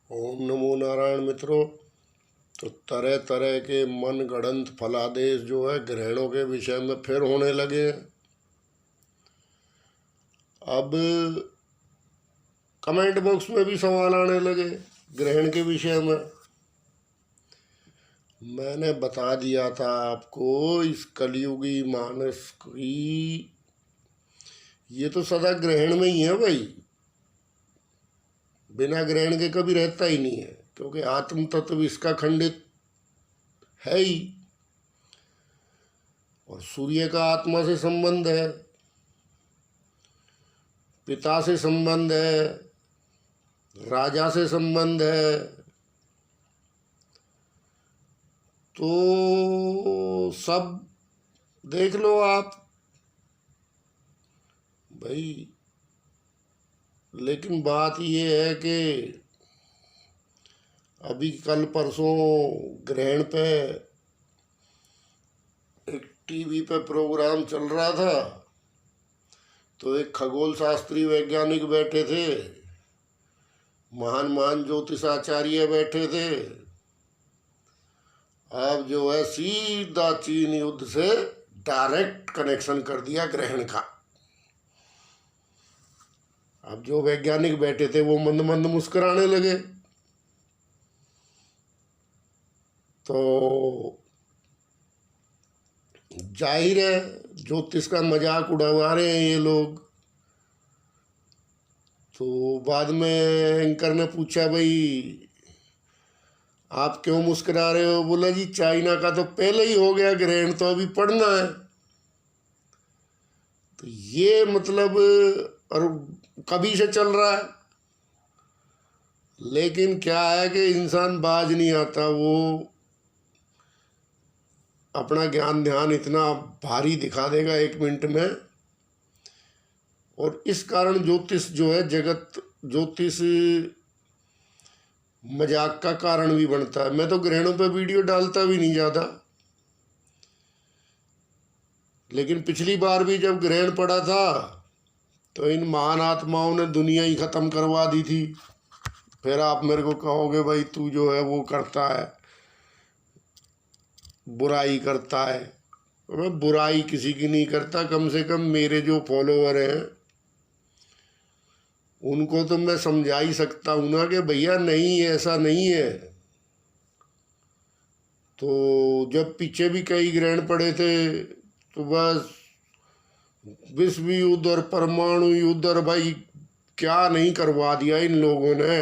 ओम नमो नारायण मित्रों। तो तरह तरह के मन गढ़ंत फलादेश जो है ग्रहणों के विषय में फिर होने लगे हैं। अब कमेंट बॉक्स में भी सवाल आने लगे ग्रहण के विषय में। मैंने बता दिया था आपको, इस कलयुगी मानस की ये तो सदा ग्रहण में ही है भाई, बिना ग्रहण के कभी रहता ही नहीं है, क्योंकि आत्म तत्व इसका खंडित है ही। और सूर्य का आत्मा से संबंध है, पिता से संबंध है, राजा से संबंध है। तो सब देख लो आप भाई। लेकिन बात ये है कि अभी कल परसों ग्रहण पे एक टीवी पे प्रोग्राम चल रहा था, तो एक खगोल शास्त्री वैज्ञानिक बैठे थे, महान महान ज्योतिषाचार्य बैठे थे। अब जो है सीधा चीन युद्ध से डायरेक्ट कनेक्शन कर दिया ग्रहण का। अब जो वैज्ञानिक बैठे थे वो मंद मंद मुस्कुराने लगे। तो जाहिर है ज्योतिष का मजाक उड़वा रहे हैं ये लोग। तो बाद में एंकर ने पूछा, भाई आप क्यों मुस्कुरा रहे हो? बोला जी चाइना का तो पहले ही हो गया ग्रहण, तो अभी पढ़ना है। तो ये मतलब और कभी से चल रहा है। लेकिन क्या है कि इंसान बाज नहीं आता, वो अपना ज्ञान ध्यान इतना भारी दिखा देगा 1 मिनट में। और इस कारण ज्योतिष जो है जगत, ज्योतिष मजाक का कारण भी बनता है। मैं तो ग्रहणों पे वीडियो डालता भी नहीं ज़्यादा, लेकिन पिछली बार भी जब ग्रहण पड़ा था तो इन महान आत्माओं ने दुनिया ही ख़त्म करवा दी थी। फिर आप मेरे को कहोगे भाई तू जो है वो करता है, बुराई करता है। मैं बुराई किसी की नहीं करता, कम से कम मेरे जो फॉलोअर हैं उनको तो मैं समझा ही सकता हूँ ना कि भैया नहीं, ऐसा नहीं है। तो जब पीछे भी कई ग्रहण पड़े थे तो बस विश्व युद्ध और परमाणु युद्ध और भाई क्या नहीं करवा दिया इन लोगों ने।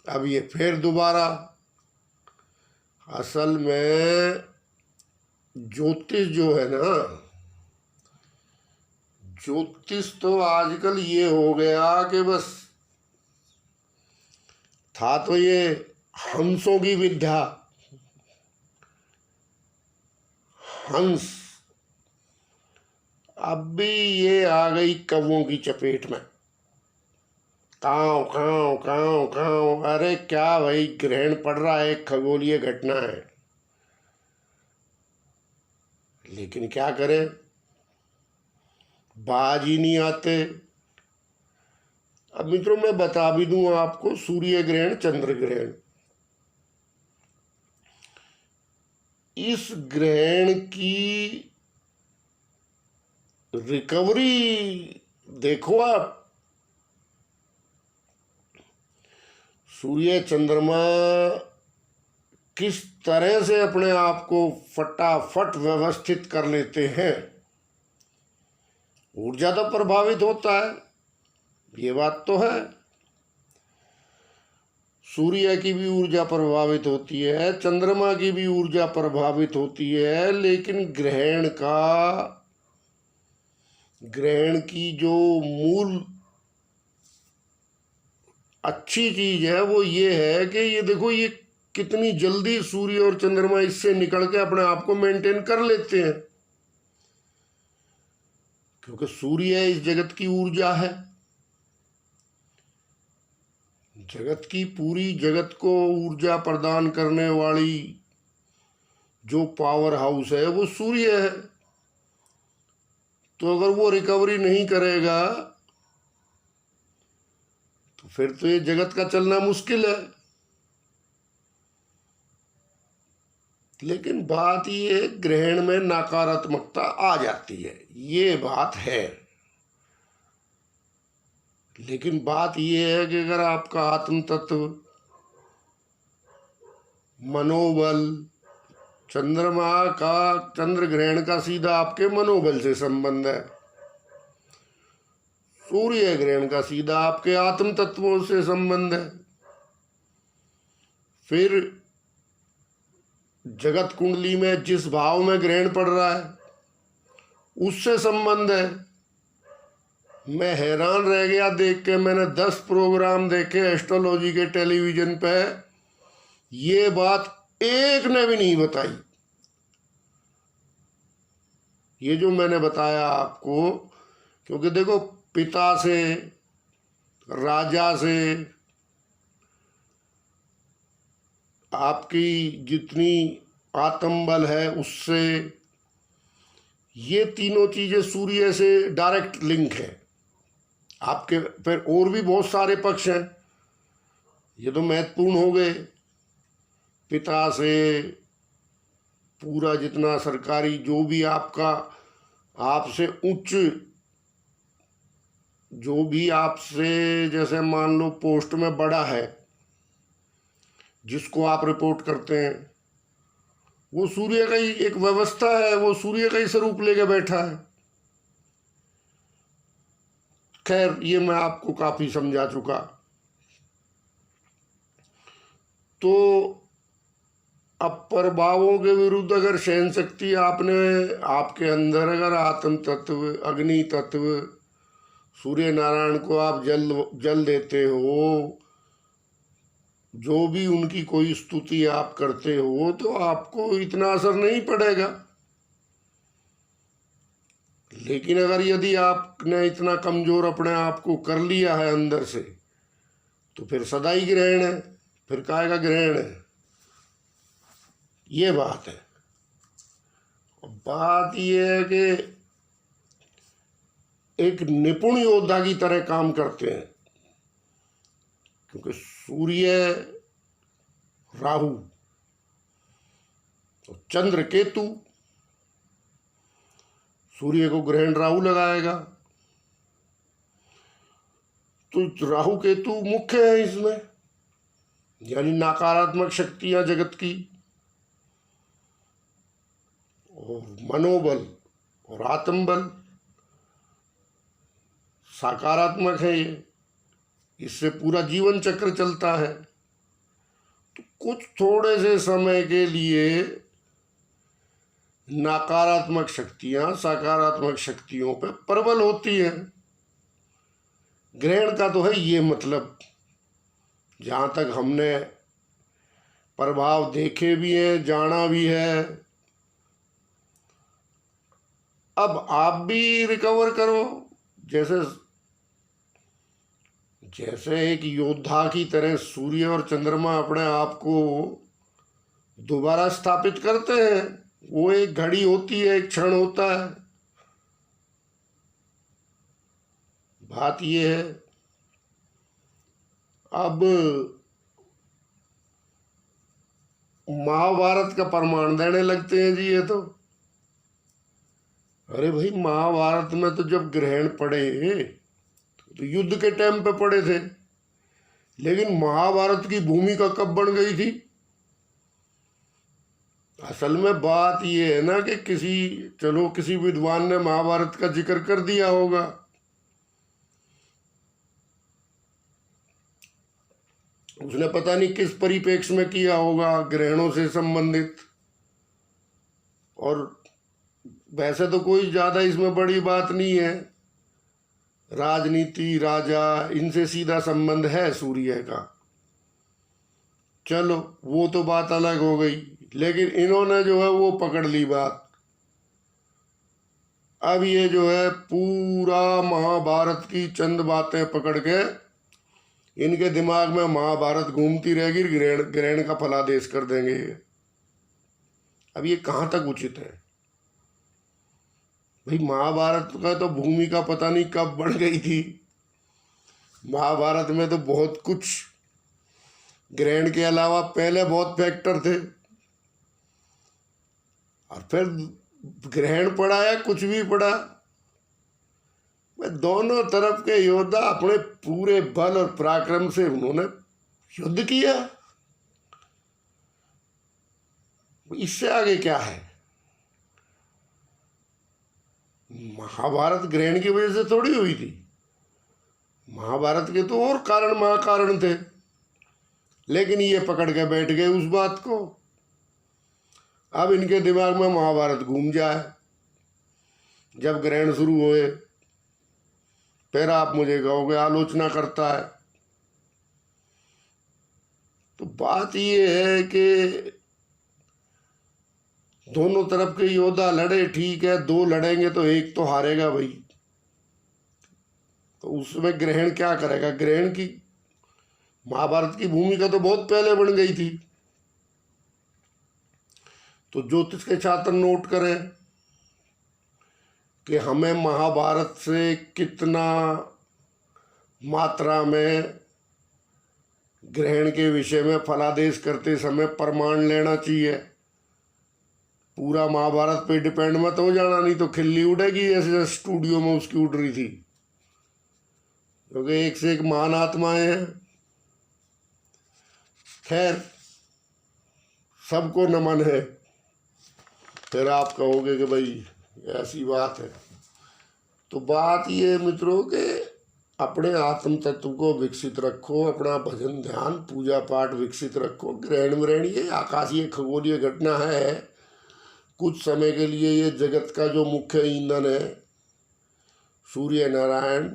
अब ये फिर दोबारा, असल में ज्योतिष जो है ना, ज्योतिष तो आजकल ये हो गया कि बस था तो ये हंसों की विद्या, हंस, अब भी ये आ गई कौवों की चपेट में। काव काव काव काव। अरे क्या भाई, ग्रहण पड़ रहा है, एक खगोलीय घटना है, लेकिन क्या करें, बाज ही नहीं आते। अब मित्रों मैं बता भी दूं आपको, सूर्य ग्रहण, चंद्र ग्रहण, इस ग्रहण की रिकवरी देखो आप। सूर्य चंद्रमा किस तरह से अपने आप को फटाफट व्यवस्थित कर लेते हैं। ऊर्जा तो प्रभावित होता है, ये बात तो है। सूर्य की भी ऊर्जा प्रभावित होती है, चंद्रमा की भी ऊर्जा प्रभावित होती है, लेकिन ग्रहण की जो मूल अच्छी चीज है वो ये है कि ये देखो, ये कितनी जल्दी सूर्य और चंद्रमा इससे निकल के अपने आप को मेंटेन कर लेते हैं, क्योंकि सूर्य इस जगत की ऊर्जा है। जगत की पूरी जगत को ऊर्जा प्रदान करने वाली जो पावर हाउस है वो सूर्य है। तो अगर वो रिकवरी नहीं करेगा तो फिर तो ये जगत का चलना मुश्किल है। लेकिन बात ये ग्रहण में नकारात्मकता आ जाती है, ये बात है। लेकिन बात ये है कि अगर आपका आत्म तत्व, मनोबल, चंद्रमा का, चंद्र ग्रहण का सीधा आपके मनोबल से संबंध है, सूर्य ग्रहण का सीधा आपके आत्म तत्वों से संबंध है, फिर जगत कुंडली में जिस भाव में ग्रहण पड़ रहा है उससे संबंध है। मैं हैरान रह गया देख के, मैंने 10 प्रोग्राम देखे एस्ट्रोलॉजी के टेलीविजन पे, ये बात एक ने भी नहीं बताई। ये जो मैंने बताया आपको, क्योंकि देखो पिता से, राजा से, आपकी जितनी आत्मबल है उससे, ये तीनों चीजें सूर्य से डायरेक्ट लिंक है आपके। फिर और भी बहुत सारे पक्ष हैं, ये तो महत्वपूर्ण हो गए। पिता से पूरा जितना सरकारी जो भी आपका, आपसे उच्च जो भी आपसे जैसे मान लो पोस्ट में बड़ा है, जिसको आप रिपोर्ट करते हैं, वो सूर्य का ही एक व्यवस्था है, वो सूर्य का ही स्वरूप लेके बैठा है। खैर ये मैं आपको काफी समझा चुका। तो अब प्रभावों के विरुद्ध अगर सहन शक्ति आपने, आपके अंदर अगर आत्म तत्व, अग्नि तत्व, सूर्य नारायण को आप जल देते हो, जो भी उनकी कोई स्तुति आप करते हो, तो आपको इतना असर नहीं पड़ेगा। लेकिन अगर यदि आपने इतना कमजोर अपने आप को कर लिया है अंदर से, तो फिर सदा ही ग्रहण है, फिर काहे का ग्रहण है, ये बात है। बात ये है कि एक निपुण योद्धा की तरह काम करते हैं, क्योंकि सूर्य, राहु और चंद्र केतु, सूर्य को ग्रहण राहु लगाएगा, तो राहु केतु मुख्य है इसमें, यानी नकारात्मक शक्तियां जगत की, और मनोबल और आत्मबल सकारात्मक है। ये इससे पूरा जीवन चक्र चलता है। तो कुछ थोड़े से समय के लिए नकारात्मक शक्तियां सकारात्मक शक्तियों पे प्रबल होती हैं। ग्रहण का तो है ये मतलब, जहाँ तक हमने प्रभाव देखे भी हैं, जाना भी है। अब आप भी रिकवर करो, जैसे जैसे एक योद्धा की तरह सूर्य और चंद्रमा अपने आप को दोबारा स्थापित करते हैं। वो एक घड़ी होती है, एक क्षण होता है। बात ये है, अब महाभारत का प्रमाण देने लगते हैं जी ये तो। अरे भाई, महाभारत में तो जब ग्रहण पड़े तो युद्ध के टाइम पे पड़े थे, लेकिन महाभारत की भूमिका कब बन गई थी? असल में बात ये है ना कि किसी विद्वान ने महाभारत का जिक्र कर दिया होगा, उसने पता नहीं किस परिप्रेक्ष्य में किया होगा, ग्रहणों से संबंधित। और वैसे तो कोई ज्यादा इसमें बड़ी बात नहीं है, राजनीति, राजा, इनसे सीधा संबंध है सूर्य का। चलो वो तो बात अलग हो गई, लेकिन इन्होंने जो है वो पकड़ ली बात। अब ये जो है पूरा महाभारत की चंद बातें पकड़ के इनके दिमाग में महाभारत घूमती रहेगी, ग्रहण का फलादेश कर देंगे। अब ये कहाँ तक उचित है भाई? महाभारत का तो भूमिका पता नहीं कब बढ़ गई थी, महाभारत में तो बहुत कुछ ग्रहण के अलावा पहले बहुत फैक्टर थे, और फिर ग्रहण पड़ा या कुछ भी पड़ा, दोनों तरफ के योद्धा अपने पूरे बल और पराक्रम से उन्होंने युद्ध किया। इससे आगे क्या है? महाभारत ग्रहण की वजह से थोड़ी हुई थी, महाभारत के तो और कारण महाकारण थे, लेकिन ये पकड़ के बैठ गए उस बात को। अब इनके दिमाग में महाभारत घूम जाए, जब ग्रहण शुरू हुए फिर आप मुझे कहोगे आलोचना करता है। तो बात ये है कि दोनों तरफ के योद्धा लड़े, ठीक है, दो लड़ेंगे तो एक तो हारेगा भाई। तो उसमें ग्रहण क्या करेगा? ग्रहण की महाभारत की भूमिका तो बहुत पहले बन गई थी। तो ज्योतिष के छात्र नोट करें कि हमें महाभारत से कितना मात्रा में ग्रहण के विषय में फलादेश करते समय प्रमाण लेना चाहिए। पूरा महाभारत पे डिपेंड मत हो जाना, नहीं तो खिल्ली उड़ेगी जैसे स्टूडियो में उसकी उड़ रही थी, क्योंकि एक से एक महान आत्माएं हैं। खैर, सबको नमन है। फिर आप कहोगे कि भाई ऐसी बात है। तो बात ये है मित्रों कि अपने आत्म तत्व को विकसित रखो, अपना भजन ध्यान पूजा पाठ विकसित रखो। ग्रहण व्रहण ये आकाशीय खगोलीय घटना है, कुछ समय के लिए ये जगत का जो मुख्य ईंधन है सूर्य नारायण,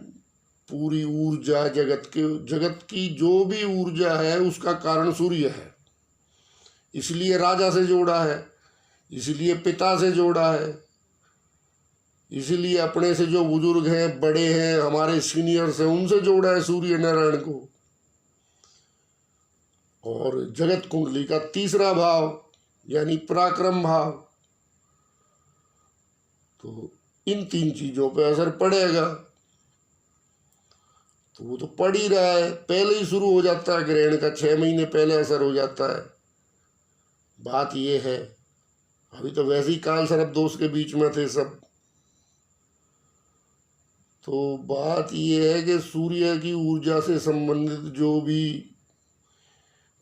पूरी ऊर्जा जगत की जो भी ऊर्जा है उसका कारण सूर्य है। इसलिए राजा से जोड़ा है, इसलिए पिता से जोड़ा है, इसलिए अपने से जो बुजुर्ग हैं, बड़े हैं, हमारे सीनियर्स हैं, उनसे जोड़ा है सूर्य नारायण को। और जगत कुंडली का तीसरा भाव यानी पराक्रम भाव, तो इन तीन चीजों पे असर पड़ेगा। तो वो तो पड़ ही रहा है, पहले ही शुरू हो जाता है ग्रहण का, 6 महीने पहले असर हो जाता है। बात ये है, अभी तो वैसे ही काल सर्प दोष के बीच में थे सब। तो बात ये है कि सूर्य की ऊर्जा से संबंधित जो भी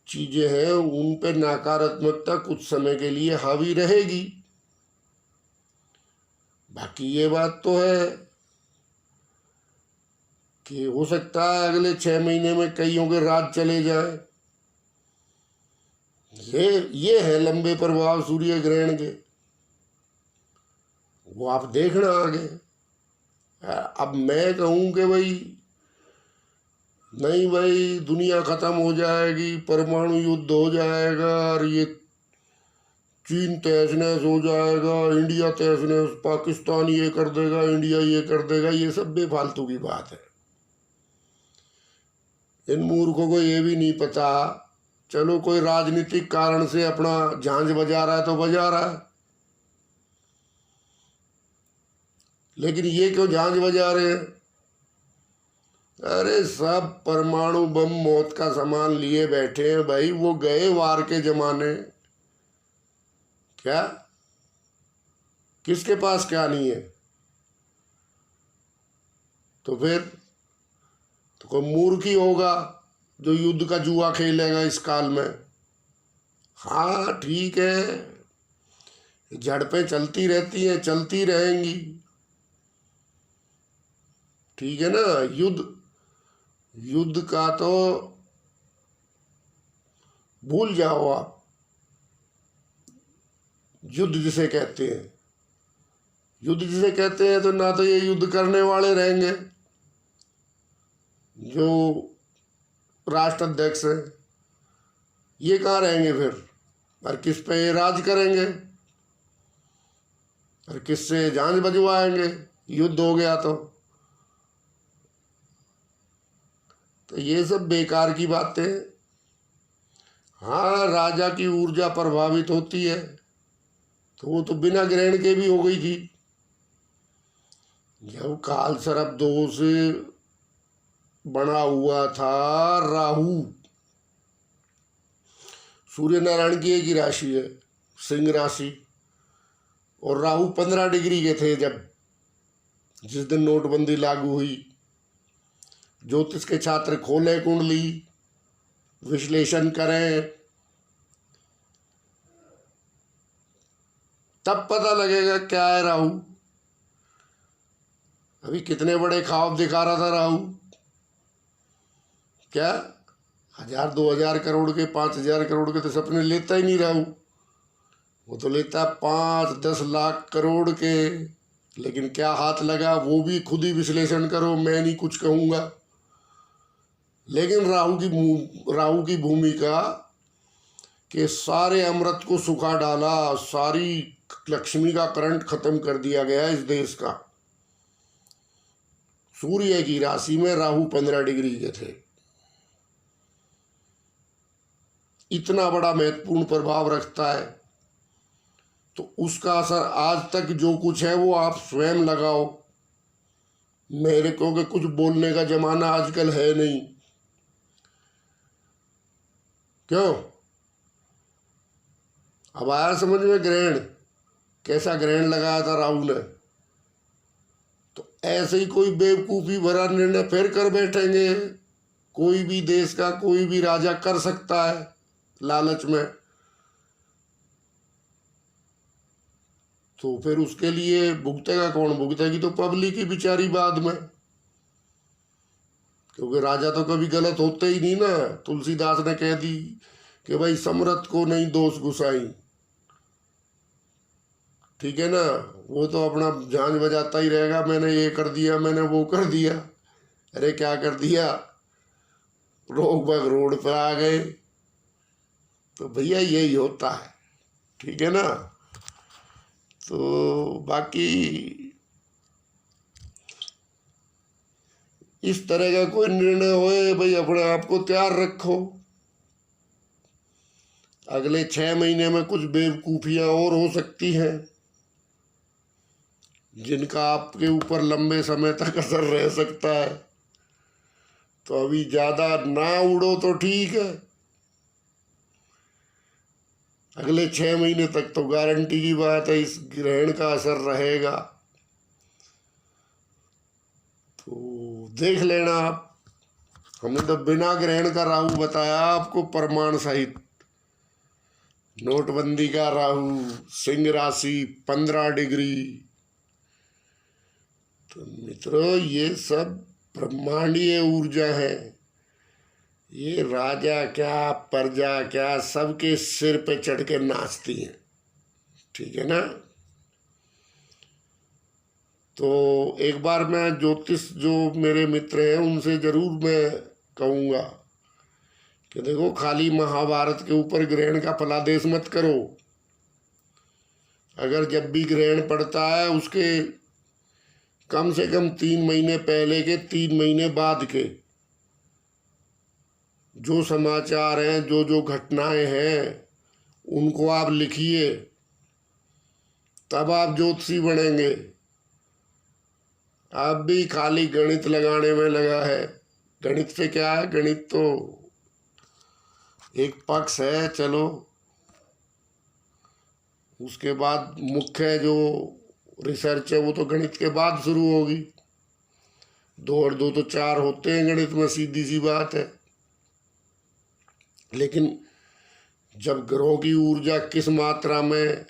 चीजें हैं उन पे नकारात्मकता कुछ समय के लिए हावी रहेगी। बाकी ये बात तो है कि हो सकता है अगले 6 महीने में कईयों के राज चले जाए। ये है लंबे प्रभाव सूर्य ग्रहण के, वो आप देखना आगे। अब मैं कहूँ कि भाई नहीं भाई दुनिया खत्म हो जाएगी, परमाणु युद्ध हो जाएगा और ये चीन तहस नहस हो जाएगा, इंडिया तहस नहस, पाकिस्तान ये कर देगा, इंडिया ये कर देगा, ये सब बेफालतू की बात है। इन मूर्खों को ये भी नहीं पता, चलो कोई राजनीतिक कारण से अपना झांझ बजा रहा है तो बजा रहा है, लेकिन ये क्यों झांझ बजा रहे हैं? अरे सब परमाणु बम मौत का सामान लिए बैठे हैं भाई, वो गए वार के जमाने। क्या किसके पास क्या नहीं है? तो फिर तो कोई मूर्ख ही होगा जो युद्ध का जुआ खेलेगा इस काल में। हाँ ठीक है, झड़पें चलती रहती हैं, चलती रहेंगी, ठीक है ना। युद्ध का तो भूल जाओ आप, युद्ध जिसे कहते हैं, युद्ध जिसे कहते हैं तो ना तो ये युद्ध करने वाले रहेंगे जो राष्ट्राध्यक्ष हैं, ये कहाँ रहेंगे फिर, और किस पे ये राज करेंगे और किससे झांझ बजवाएंगे युद्ध हो गया तो ये सब बेकार की बातें हैं। हाँ राजा की ऊर्जा प्रभावित होती है, तो वो तो बिना ग्रहण के भी हो गई थी। जब काल सर्प दोष बना हुआ था राहु। सूर्य नारायण की एक ही राशि है, सिंह राशि, और राहु 15 डिग्री के थे जब जिस दिन नोटबंदी लागू हुई। ज्योतिष के छात्र खोलें कुंडली, विश्लेषण करें, तब पता लगेगा क्या है राहु। अभी कितने बड़े ख्वाब दिखा रहा था राहु, क्या 1000 2000 करोड़ के 5000 करोड़ के तो सपने लेता ही नहीं राहु। वो तो लेता 5-10 लाख करोड़ के। लेकिन क्या हाथ लगा वो भी खुद ही विश्लेषण करो, मैं नहीं कुछ कहूँगा। लेकिन राहु की भूमिका कि सारे अमृत को सुखा डाला, सारी लक्ष्मी का करंट खत्म कर दिया गया इस देश का। सूर्य की राशि में राहु 15 डिग्री के थे। इतना बड़ा महत्वपूर्ण प्रभाव रखता है, तो उसका असर आज तक जो कुछ है वो आप स्वयं लगाओ। मेरे को कि कुछ बोलने का जमाना आजकल है नहीं, क्यों? अब आया समझ में ग्रहण, कैसा ग्रहण लगाया था राहु ने। तो ऐसे ही कोई बेवकूफ़ी भरा निर्णय फिर कर बैठेंगे। कोई भी देश का कोई भी राजा कर सकता है लालच में, तो फिर उसके लिए भुगतेगा कौन? भुगतेगी तो पब्लिक ही बेचारी बाद में, क्योंकि राजा तो कभी गलत होते ही नहीं ना। तुलसीदास ने कह दी कि भाई समरथ को नहीं दोष गुसाई, ठीक है ना। वो तो अपना झांझ बजाता ही रहेगा, मैंने ये कर दिया, मैंने वो कर दिया। अरे क्या कर दिया? रोक बाग रोड पर आ गए। तो भैया यही होता है, ठीक है ना। तो बाकी इस तरह का कोई निर्णय होए भाई, अपने आप को तैयार रखो। अगले 6 महीने में कुछ बेवकूफ़ियाँ और हो सकती हैं जिनका आपके ऊपर लंबे समय तक असर रह सकता है। तो अभी ज़्यादा ना उड़ो तो ठीक है, अगले 6 महीने तक तो गारंटी की बात है इस ग्रहण का असर रहेगा। तो देख लेना आप, हमने तो बिना ग्रहण का राहु बताया आपको प्रमाण सहित। नोटबंदी का राहु, सिंह राशि 15 डिग्री। तो मित्रों ये सब ब्रह्मांडीय ऊर्जा है। ये राजा क्या प्रजा क्या सबके सिर पे चढ़ के नाचती हैं, ठीक है ना। तो एक बार मैं ज्योतिष जो मेरे मित्र हैं उनसे ज़रूर मैं कहूँगा कि देखो खाली महाभारत के ऊपर ग्रहण का फलादेश मत करो। अगर जब भी ग्रहण पड़ता है उसके कम से कम 3 महीने पहले के 3 महीने बाद के जो समाचार हैं, जो जो घटनाएं हैं, उनको आप लिखिए, तब आप ज्योतिषी बनेंगे। आप भी खाली गणित लगाने में लगा है। गणित से क्या है? गणित तो एक पक्ष है, चलो। उसके बाद मुख्य जो रिसर्च है वो तो गणित के बाद शुरू होगी। 2 और 2 तो 4 होते हैं गणित में, सीधी सी बात है। लेकिन जब ग्रहों की ऊर्जा किस मात्रा में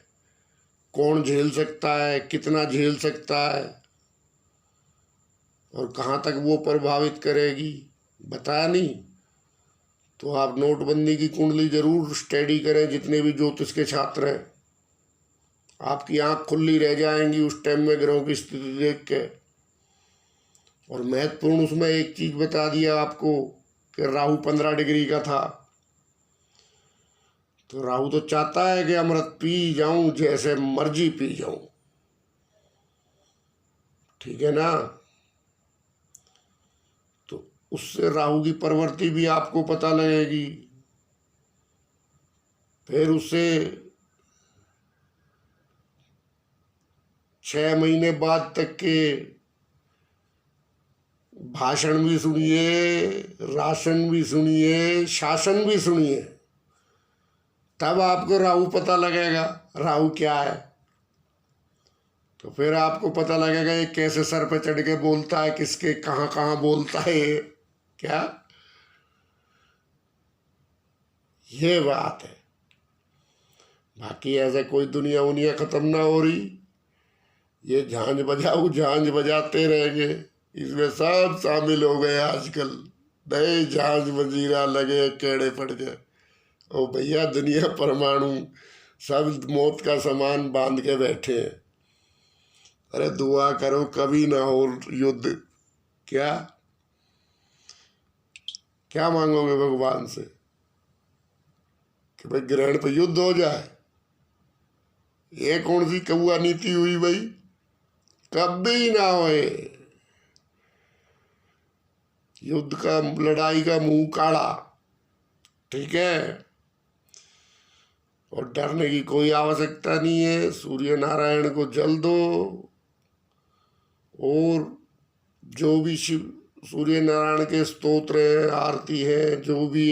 कौन झेल सकता है, कितना झेल सकता है और कहाँ तक वो प्रभावित करेगी, बताया नहीं। तो आप नोटबंदी की कुंडली जरूर स्टडी करें, जितने भी ज्योतिष के छात्र हैं। आपकी आंख खुली रह जाएंगी उस टाइम में ग्रहों की स्थिति देख के। और महत्वपूर्ण उसमें एक चीज बता दिया आपको कि राहु 15 डिग्री का था। तो राहु तो चाहता है कि अमृत पी जाऊं, जैसे मर्जी पी जाऊं, ठीक है ना। तो उससे राहु की प्रवृत्ति भी आपको पता लगेगी। फिर उससे 6 महीने बाद तक के भाषण भी सुनिए, राशन भी सुनिए, शासन भी सुनिए, तब आपको राहु पता लगेगा राहु क्या है। तो फिर आपको पता लगेगा ये कैसे सर पे चढ़ के बोलता है, किसके कहाँ कहाँ बोलता है ये, क्या ये बात है। बाकी ऐसे कोई दुनिया उनिया खत्म ना हो रही, ये झांझ बजाऊ झांझ बजाते रहेंगे, इसमें सब शामिल हो गए आजकल। नए झांझ मंजीरा लगे केड़े पड़ जाए। ओ भैया दुनिया परमाणु सब मौत का सामान बांध के बैठे हैं। अरे दुआ करो कभी ना हो युद्ध। क्या क्या मांगोगे भगवान से कि भाई ग्रहण पे युद्ध हो जाए? ये कौन सी कौआ नीति हुई भाई? कभी ना होए। युद्ध का लड़ाई का मुंह काला, ठीक है, और डरने की कोई आवश्यकता नहीं है। सूर्य नारायण को जल दो, और जो भी शिव सूर्य नारायण के स्तोत्र है, आरती है, जो भी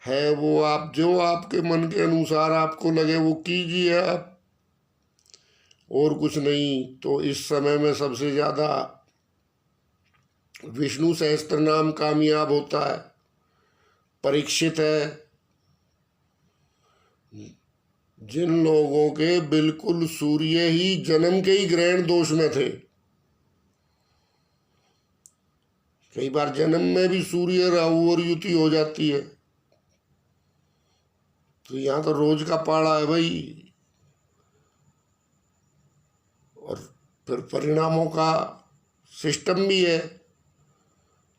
है वो आप जो आपके मन के अनुसार आपको लगे वो कीजिए आप, और कुछ नहीं। तो इस समय में सबसे ज़्यादा विष्णु सहस्त्र नाम कामयाब होता है। परीक्षित है जिन लोगों के बिल्कुल सूर्य ही जन्म के ही ग्रहण दोष में थे, कई बार जन्म में भी सूर्य राहु और युति हो जाती है, तो यहाँ तो रोज का पाड़ा है भाई। और फिर परिणामों का सिस्टम भी है।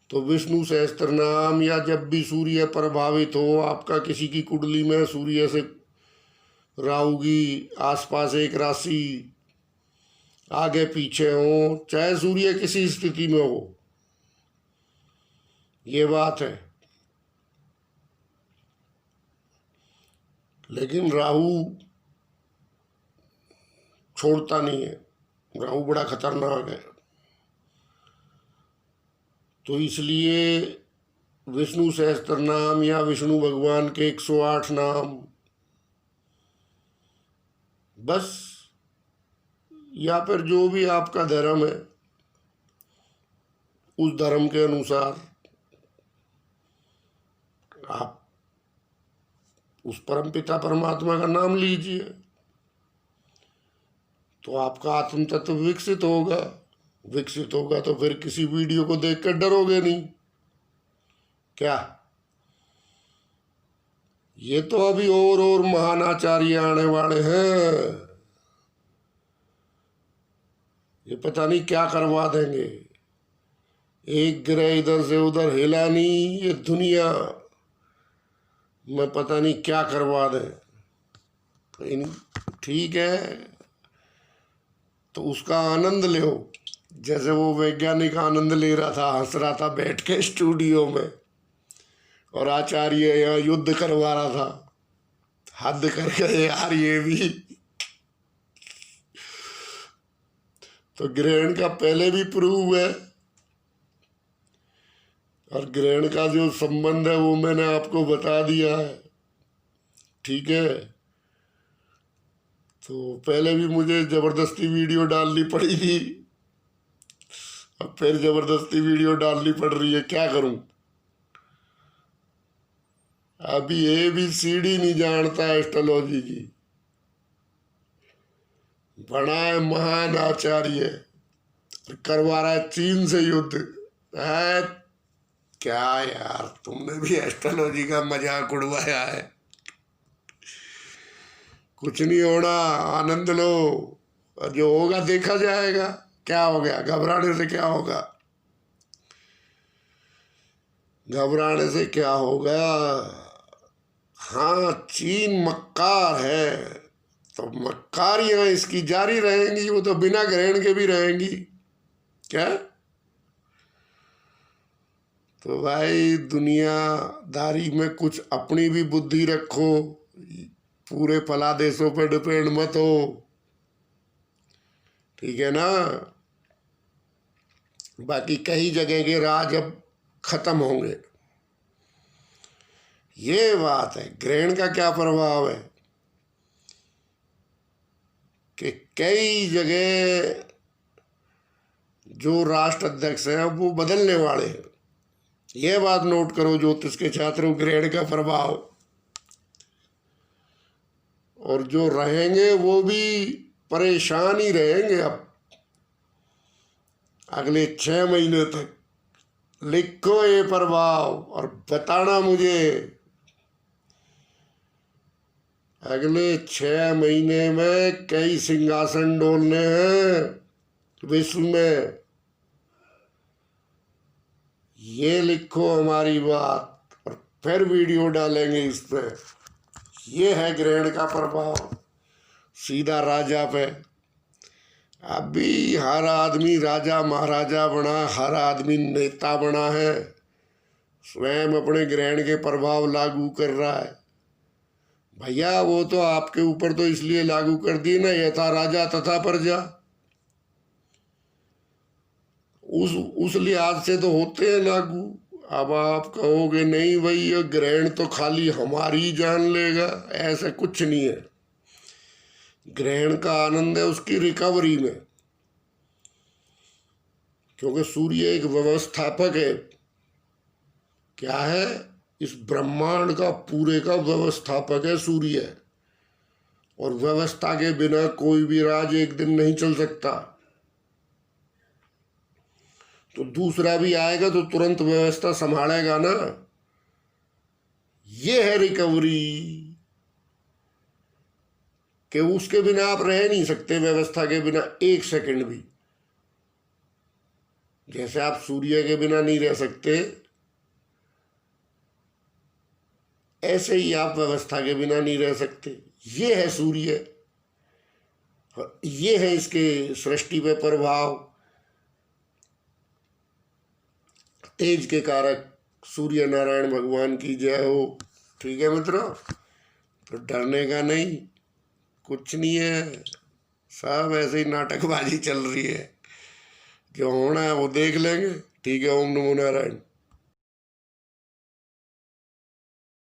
तो विष्णु सहस्त्र नाम, या जब भी सूर्य प्रभावित हो, आपका किसी की कुंडली में सूर्य से राहु की आसपास एक राशि आगे पीछे हो, चाहे सूर्य किसी स्थिति में हो, ये बात है। लेकिन राहु छोड़ता नहीं है, राहु बड़ा खतरनाक है। तो इसलिए विष्णु सहस्त्र नाम या विष्णु भगवान के 108 नाम बस, या फिर जो भी आपका धर्म है उस धर्म के अनुसार आप उस परमपिता परमात्मा का नाम लीजिए, तो आपका आत्म तत्व विकसित होगा। विकसित होगा तो फिर किसी वीडियो को देखकर डरोगे नहीं। क्या ये तो अभी और महान आचार्य आने वाले हैं, ये पता नहीं क्या करवा देंगे। एक ग्रह इधर से उधर हिला नहीं, ये दुनिया में पता नहीं क्या करवा दें। ठीक है, तो उसका आनंद लो, जैसे वो वैज्ञानिक आनंद ले रहा था, हंस रहा था बैठ के स्टूडियो में, और आचार्य यहाँ युद्ध करवा रहा था। हद कर गए यार ये भी। तो ग्रहण का पहले भी प्रूव है, और ग्रहण का जो संबंध है वो मैंने आपको बता दिया है, ठीक है। तो पहले भी मुझे जबरदस्ती वीडियो डालनी पड़ी थी, अब फिर जबरदस्ती वीडियो डालनी पड़ रही है, क्या करूं। अभी ABCD नहीं जानता एस्ट्रोलॉजी की, बड़ा है महान आचार्य, करवा रहा है चीन से युद्ध है। क्या यार, तुमने भी एस्ट्रोलॉजी का मजाक उड़वाया है। कुछ नहीं होना, आनंद लो, और जो होगा देखा जाएगा। क्या हो गया, घबराने से क्या होगा? घबराने से क्या होगा? हाँ, चीन मक्कार है, तो मक्कारियां इसकी जारी रहेंगी, वो तो बिना ग्रहण के भी रहेंगी। क्या? तो भाई दुनियादारी में कुछ अपनी भी बुद्धि रखो, पूरे फलादेशों पे डिपेंड मत हो, ठीक है ना। बाकी कई जगह के राज अब खत्म होंगे। ये बात है। ग्रहण का क्या प्रभाव है कि कई जगह जो राष्ट्र अध्यक्ष हैं वो बदलने वाले हैं। ये बात नोट करो ज्योतिष के छात्रों, ग्रहण का प्रभाव। और जो रहेंगे वो भी परेशान ही रहेंगे अब अगले 6 महीने तक। लिखो ये प्रभाव और बताना मुझे अगले 6 महीने में कई सिंहासन डोलने हैं विश्व में। ये लिखो हमारी बात और फिर वीडियो डालेंगे इस पे। ये है ग्रहण का प्रभाव सीधा राजा पे। अभी हर आदमी राजा महाराजा बना, हर आदमी नेता बना है, स्वयं अपने ग्रहण के प्रभाव लागू कर रहा है। भैया वो तो आपके ऊपर तो इसलिए लागू कर दिए ना, यथा राजा तथा प्रजा। उस लिहाज से तो होते हैं लागू। अब आप कहोगे नहीं भाई ये ग्रहण तो खाली हमारी जान लेगा, ऐसा कुछ नहीं है। ग्रहण का आनंद है उसकी रिकवरी में, क्योंकि सूर्य एक व्यवस्थापक है। क्या है? इस ब्रह्मांड का पूरे का व्यवस्थापक है सूर्य। और व्यवस्था के बिना कोई भी राज एक दिन नहीं चल सकता। तो दूसरा भी आएगा तो तुरंत व्यवस्था संभालेगा ना। ये है रिकवरी कि उसके बिना आप रह नहीं सकते, व्यवस्था के बिना एक सेकंड भी। जैसे आप सूर्य के बिना नहीं रह सकते, ऐसे ही आप व्यवस्था के बिना नहीं रह सकते। ये है सूर्य, ये है इसके सृष्टि पे प्रभाव। तेज के कारक सूर्य नारायण भगवान की जय हो। ठीक है मित्रों, तो डरने का नहीं, कुछ नहीं है, सब ऐसे ही नाटकबाजी चल रही है। जो होना है वो देख लेंगे। ठीक है, ओम नमो नारायण।